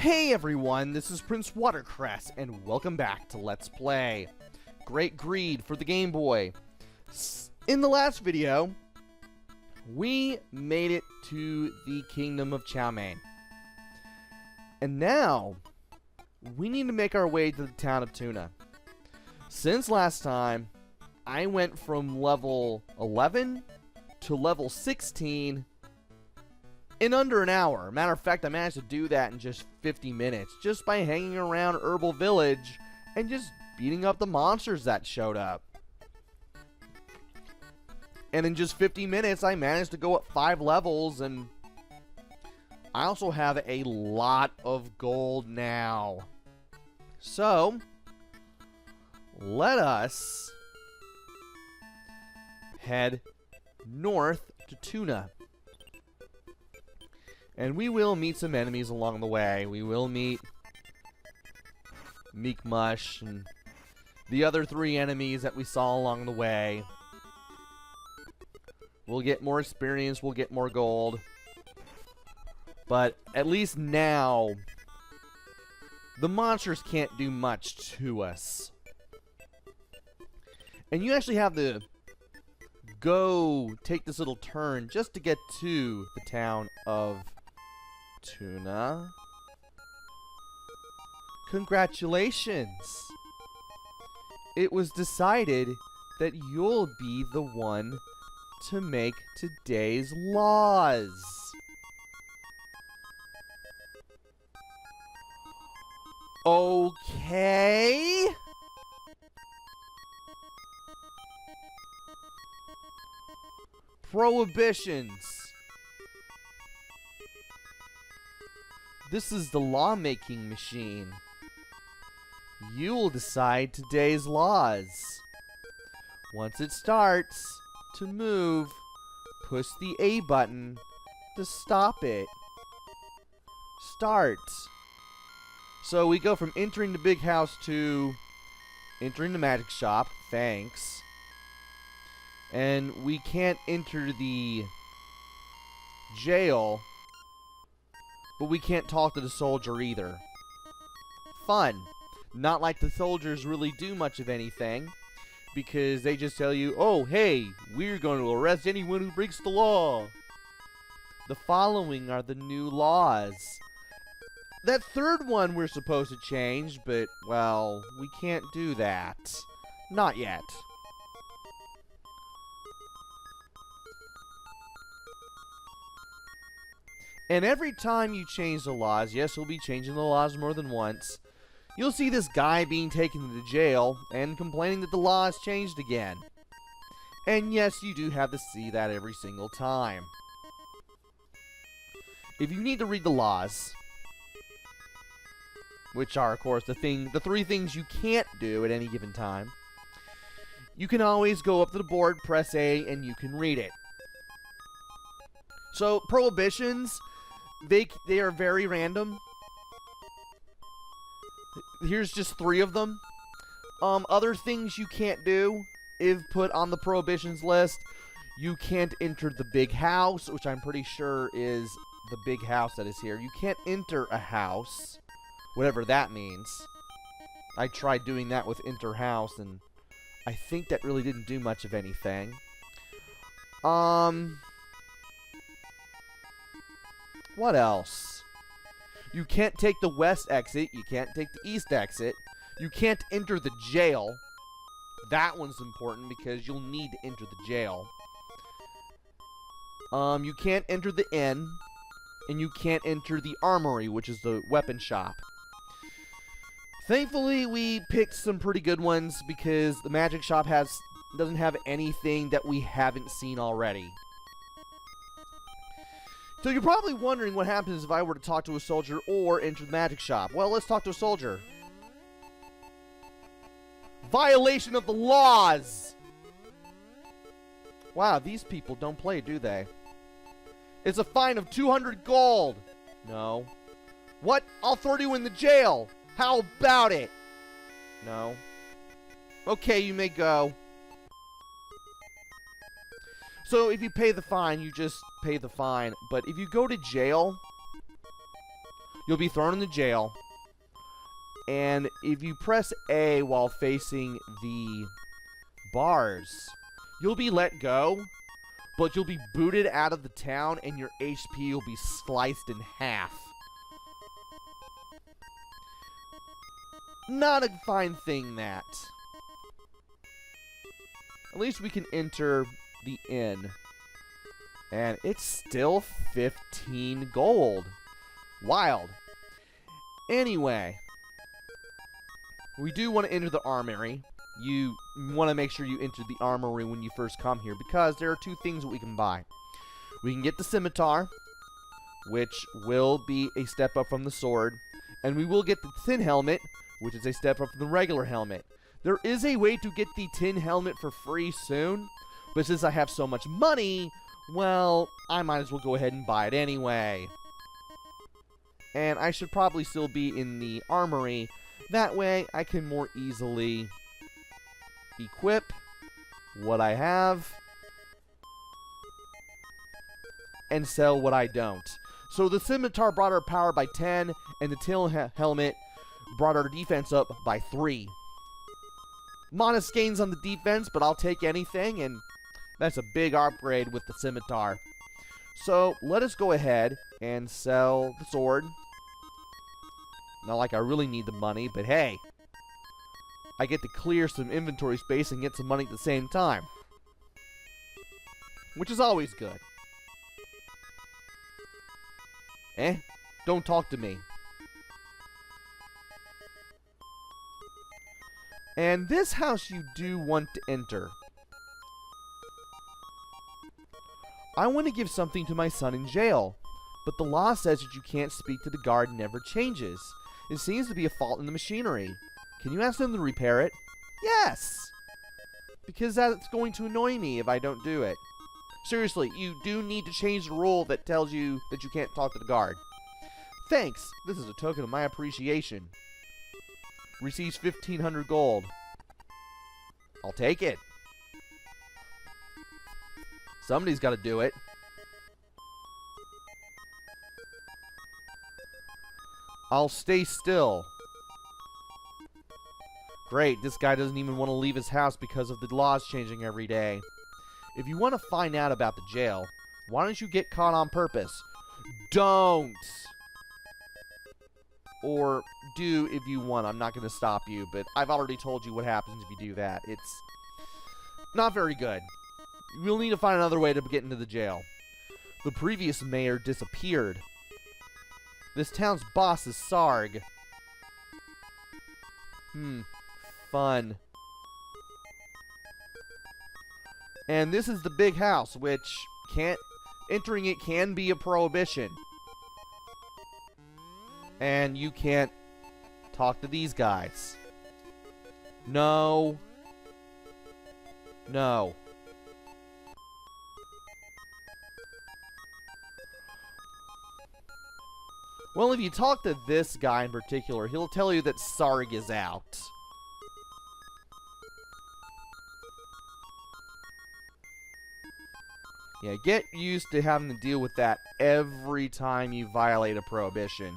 Hey everyone, this is PrinceWatercress, and welcome back to Let's Play Great Greed for the Game Boy. In the last video, we made it to the Kingdom of Chow Mein. And now, we need to make our way to the town of Tuna. Since last time, I went from level 11 to level 16 in under an hour. Matter of fact, I managed to do that in just 50 minutes, just by hanging around Herbal Village and just beating up the monsters that showed up. And in just 50 minutes, I managed to go up 5 levels, and I also have a lot of gold now. So, let us head north to Tuna. And we will meet some enemies along the way. We will meet Meek Mush and the other 3 enemies that we saw along the way. We'll get more experience, we'll get more gold. But at least now, the monsters can't do much to us. And you actually have to go take this little turn just to get to the town of Tuna. Congratulations! It was decided that you'll be the one to make today's laws. Okay. Prohibitions. This is the lawmaking machine. You will decide today's laws. Once it starts to move, push the A button to stop it. Start. So we go from entering the big house to entering the magic shop. Thanks. And we can't enter the jail, but we can't talk to the soldier either. Fun. Not like the soldiers really do much of anything, because they just tell you, oh, hey, we're going to arrest anyone who breaks the law. The following are the new laws. That third one we're supposed to change, but, well, we can't do that. Not yet. And every time you change the laws, yes, you'll be changing the laws more than once, you'll see this guy being taken to the jail and complaining that the law has changed again. And yes, you do have to see that every single time. If you need to read the laws, which are, of course, the 3 things you can't do at any given time, you can always go up to the board, press A, and you can read it. So, prohibitions, they are very random. Here's just 3 of them. Other things you can't do, if put on the prohibitions list, you can't enter the big house, which I'm pretty sure is the big house that is here. You can't enter a house, whatever that means. I tried doing that with enter house, and I think that really didn't do much of anything. What else? You can't take the west exit. You can't take the east exit. You can't enter the jail. That one's important because you'll need to enter the jail. You can't enter the inn. And you can't enter the armory, which is the weapon shop. Thankfully, we picked some pretty good ones because the magic shop doesn't have anything that we haven't seen already. So you're probably wondering what happens if I were to talk to a soldier or enter the magic shop. Well, let's talk to a soldier. Violation of the laws! Wow, these people don't play, do they? It's a fine of 200 gold! No. What? I'll throw you in the jail! How about it? No. Okay, you may go. So if you pay the fine, you just pay the fine. But if you go to jail, you'll be thrown in the jail. And if you press A while facing the bars, you'll be let go, but you'll be booted out of the town and your HP will be sliced in half. Not a fine thing, that. At least we can enter the inn. And it's still 15 gold. Wild. Anyway, we do want to enter the armory. You want to make sure you enter the armory when you first come here, because there are two things that we can buy. We can get the scimitar, which will be a step up from the sword, and we will get the tin helmet, which is a step up from the regular helmet. There is a way to get the tin helmet for free soon, but since I have so much money, well, I might as well go ahead and buy it anyway. And I should probably still be in the armory. That way, I can more easily equip what I have and sell what I don't. So the scimitar brought our power by 10, and the tin helmet brought our defense up by 3. Modest gains on the defense, but I'll take anything, and that's a big upgrade with the scimitar. So let us go ahead and sell the sword. Not like I really need the money, but hey, I get to clear some inventory space and get some money at the same time, which is always good. Don't talk to me. And this house you do want to enter. I want to give something to my son in jail, but the law says that you can't speak to the guard and never changes. It seems to be a fault in the machinery. Can you ask them to repair it? Yes! Because that's going to annoy me if I don't do it. Seriously, you do need to change the rule that tells you that you can't talk to the guard. Thanks! This is a token of my appreciation. Receives 1,500 gold. I'll take it. Somebody's got to do it. I'll stay still. Great, this guy doesn't even want to leave his house because of the laws changing every day. If you want to find out about the jail, why don't you get caught on purpose? Don't! Or do if you want. I'm not going to stop you, but I've already told you what happens if you do that. It's not very good. We'll need to find another way to get into the jail. The previous mayor disappeared. This town's boss is Sarg. Fun. And this is the big house, which entering it can be a prohibition. And you can't talk to these guys. No. No. Well, if you talk to this guy in particular, he'll tell you that Sarg is out. Yeah, get used to having to deal with that every time you violate a prohibition.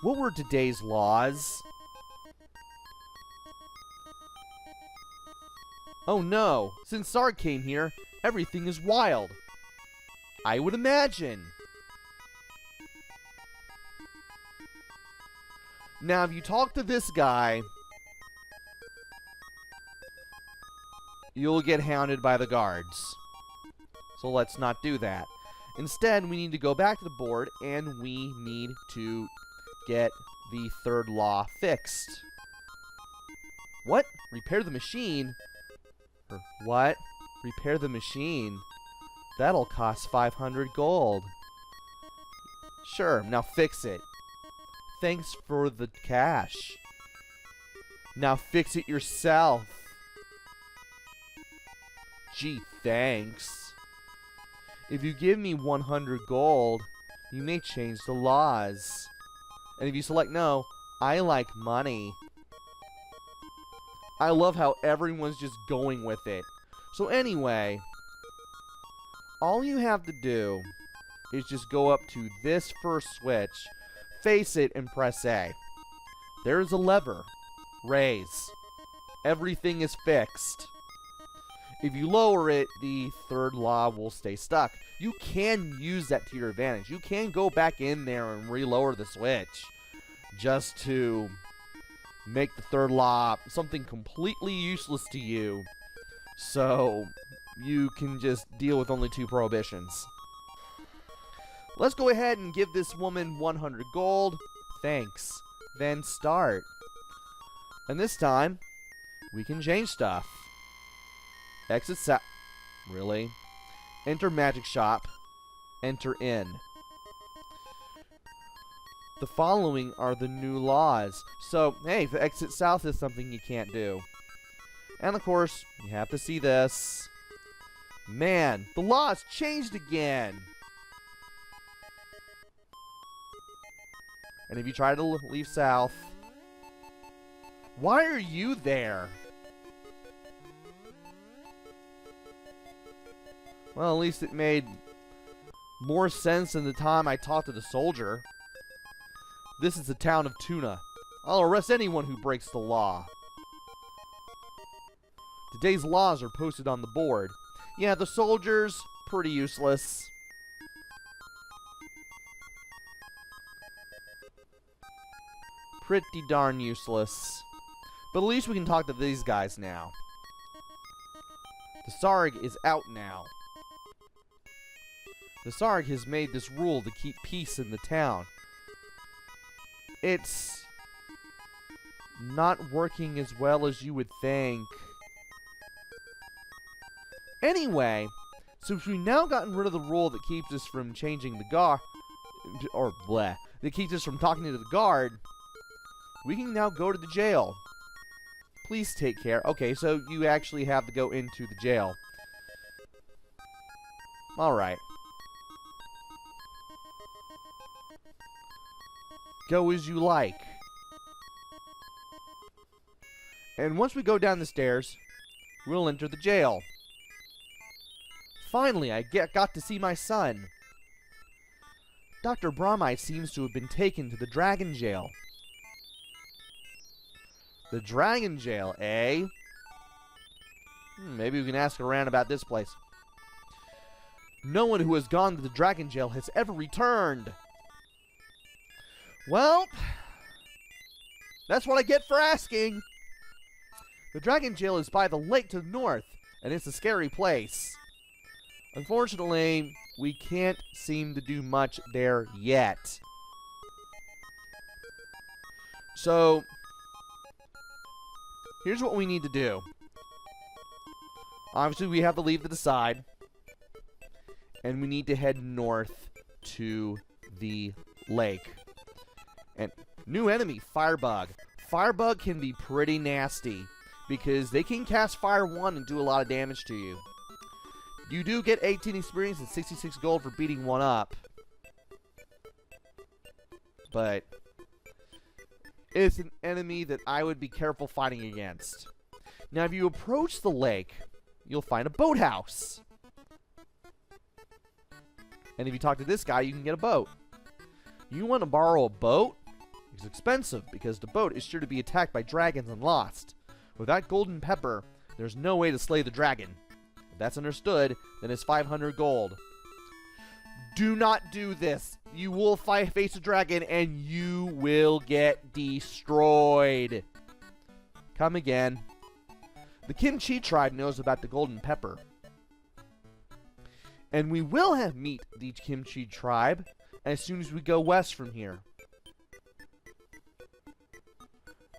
What were today's laws? Oh no, since Sarg came here, everything is wild. I would imagine. Now, if you talk to this guy, you'll get hounded by the guards. So let's not do that. Instead, we need to go back to the board, and we need to get the third law fixed. What? Repair the machine? What? Repair the machine? That'll cost 500 gold. Sure, now fix it. Thanks for the cash. Now fix it yourself. Gee, thanks. If you give me 100 gold, you may change the laws. And if you select no, I like money. I love how everyone's just going with it. So anyway, all you have to do is just go up to this first switch, face it and press A. There is a lever. Raise. Everything is fixed. If you lower it, the third law will stay stuck. You can use that to your advantage. You can go back in there and re-lower the switch just to make the third law something completely useless to you, so you can just deal with only 2 prohibitions. Let's go ahead and give this woman 100 gold. Thanks. Then start. And this time, we can change stuff. Exit south. Really? Enter magic shop. Enter in. The following are the new laws. So, hey, if exit south is something you can't do. And of course, you have to see this. Man, the laws changed again. And if you try to leave south, why are you there? Well, at least it made more sense than the time I talked to the soldier. This is the town of Tuna. I'll arrest anyone who breaks the law. Today's laws are posted on the board. Yeah, the soldiers, pretty useless. Pretty darn useless. But at least we can talk to these guys now. The Sarg is out now. The Sarg has made this rule to keep peace in the town. It's not working as well as you would think. Anyway, since we've now gotten rid of the rule that keeps us from changing the guard, or bleh, that keeps us from talking to the guard, we can now go to the jail. Please take care. Okay, so you actually have to go into the jail. Alright. Go as you like. And once we go down the stairs, we'll enter the jail. Finally, I got to see my son. Dr. Bromide seems to have been taken to the dragon jail. The dragon jail, eh? Maybe we can ask around about this place. No one who has gone to the dragon jail has ever returned. Well, that's what I get for asking. The dragon jail is by the lake to the north, and it's a scary place. Unfortunately, we can't seem to do much there yet. So, here's what we need to do. Obviously, we have to leave to the side. And we need to head north to the lake. And new enemy, Firebug. Firebug can be pretty nasty because they can cast Fire 1 and do a lot of damage to you. You do get 18 experience and 66 gold for beating one up. But it's an enemy that I would be careful fighting against. Now, if you approach the lake, you'll find a boathouse. And if you talk to this guy, you can get a boat. You want to borrow a boat? It's expensive because the boat is sure to be attacked by dragons and lost. Without golden pepper, there's no way to slay the dragon. If that's understood, then it's 500 gold. Do not do this. You will face a dragon and you will get destroyed. Come again. The Kimchi tribe knows about the golden pepper. And we will meet the Kimchi tribe as soon as we go west from here.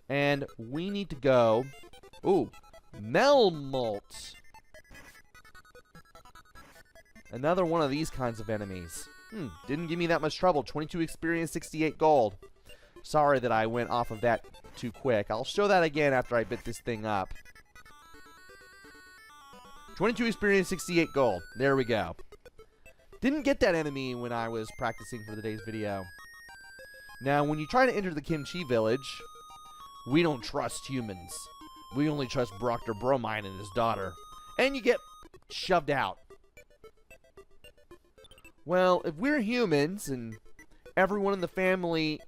And we need to go... Ooh, Melmolt. Another one of these kinds of enemies. Didn't give me that much trouble. 22 experience, 68 gold. Sorry that I went off of that too quick. I'll show that again after I bit this thing up. 22 experience, 68 gold. There we go. Didn't get that enemy when I was practicing for today's video. Now, when you try to enter the Kimchi village, we don't trust humans. We only trust Dr. Bromide and his daughter. And you get shoved out. Well, if we're humans and everyone in the family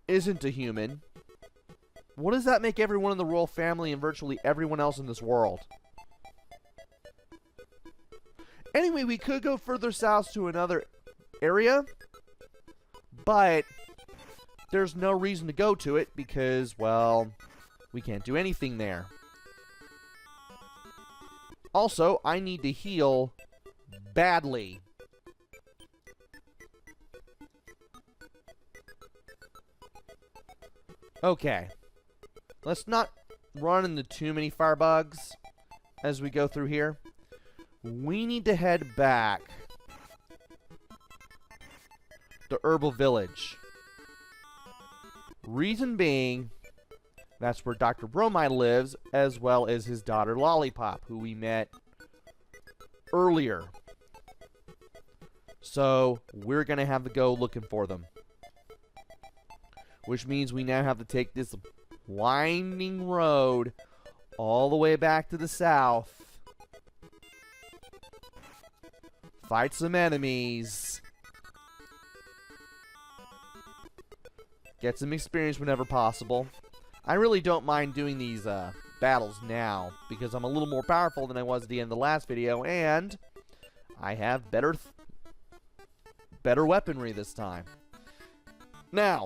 isn't a human, what does that make everyone in the royal family and virtually everyone else in this world? Anyway, we could go further south to another area, but there's no reason to go to it because, well, we can't do anything there. Also, I need to heal badly. Okay. Let's not run into too many firebugs as we go through here. We need to head back to Herbal Village. Reason being, that's where Dr. Bromide lives, as well as his daughter Lollipop, who we met earlier. So, we're going to have to go looking for them. Which means we now have to take this winding road all the way back to the south. Fight some enemies. Get some experience whenever possible. I really don't mind doing these battles now because I'm a little more powerful than I was at the end of the last video, and I have better weaponry this time. Now,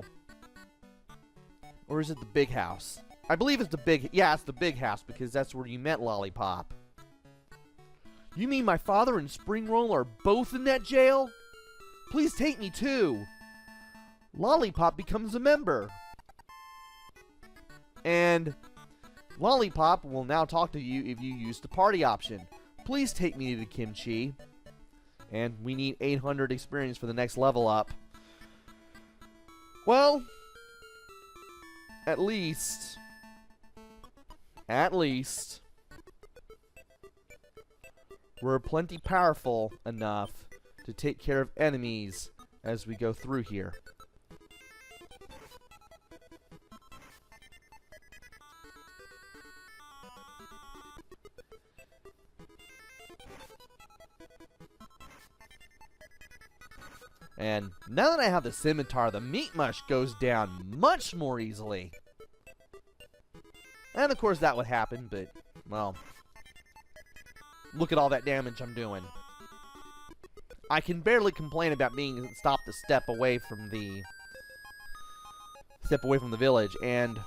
or is it the big house? I believe it's the big... Yeah, it's the big house because that's where you met Lollipop. You mean my father and Springroll are both in that jail? Please take me too. Lollipop becomes a member. And Lollipop will now talk to you if you use the party option. Please take me to the Kimchi. And we need 800 experience for the next level up. Well, at least, we're plenty powerful enough to take care of enemies as we go through here. And now that I have the scimitar, the meat mush goes down much more easily. And of course that would happen, but, well, look at all that damage I'm doing. I can barely complain about being stopped a step away from the village. And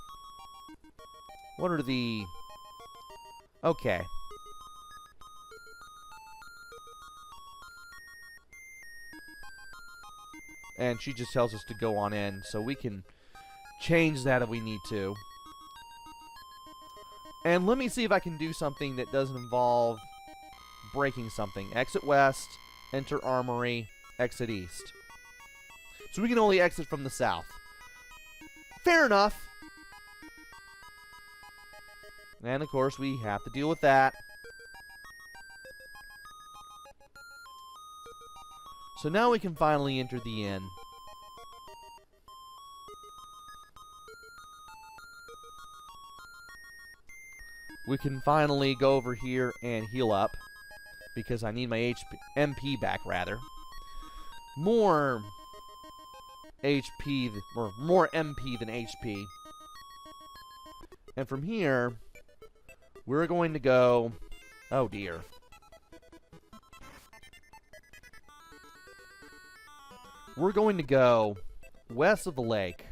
what are the... Okay. And she just tells us to go on in, so we can change that if we need to. And let me see if I can do something that doesn't involve breaking something. Exit west, enter armory, exit east. So we can only exit from the south. Fair enough. And of course we have to deal with that. So now we can finally enter the inn. We can finally go over here and heal up, because I need my MP back, rather. More HP, or more MP than HP. And from here, we're going to go... Oh dear. We're going to go west of the lake,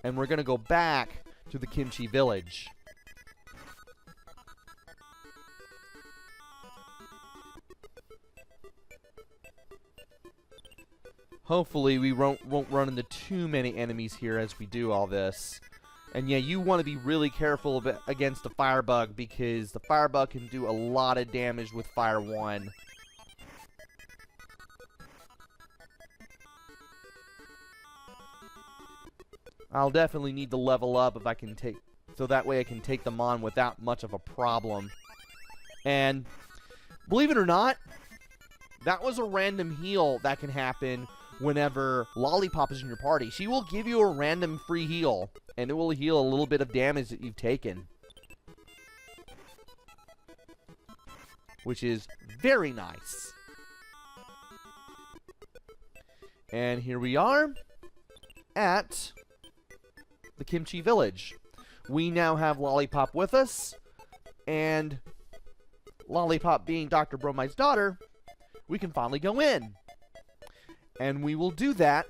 and we're going to go back to the Kimchi village. Hopefully we won't run into too many enemies here as we do all this. And yeah, you want to be really careful against the firebug, because the firebug can do a lot of damage with Fire 1. I'll definitely need to level up if I can take... So that way I can take them on without much of a problem. And, believe it or not, that was a random heal that can happen whenever Lollipop is in your party. She will give you a random free heal, and it will heal a little bit of damage that you've taken. Which is very nice. And here we are at the Kimchi Village. We now have Lollipop with us, and Lollipop being Dr. Bromide's daughter, we can finally go in. And we will do that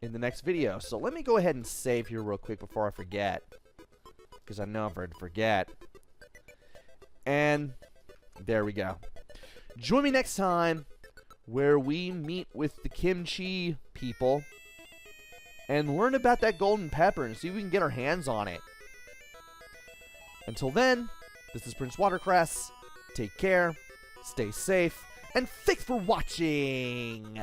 in the next video. So let me go ahead and save here real quick before I forget, because I know I'm going to forget. And there we go. Join me next time where we meet with the Kimchi people and learn about that golden pepper and see if we can get our hands on it. Until then, this is PrinceWatercress. Take care, stay safe, and thanks for watching!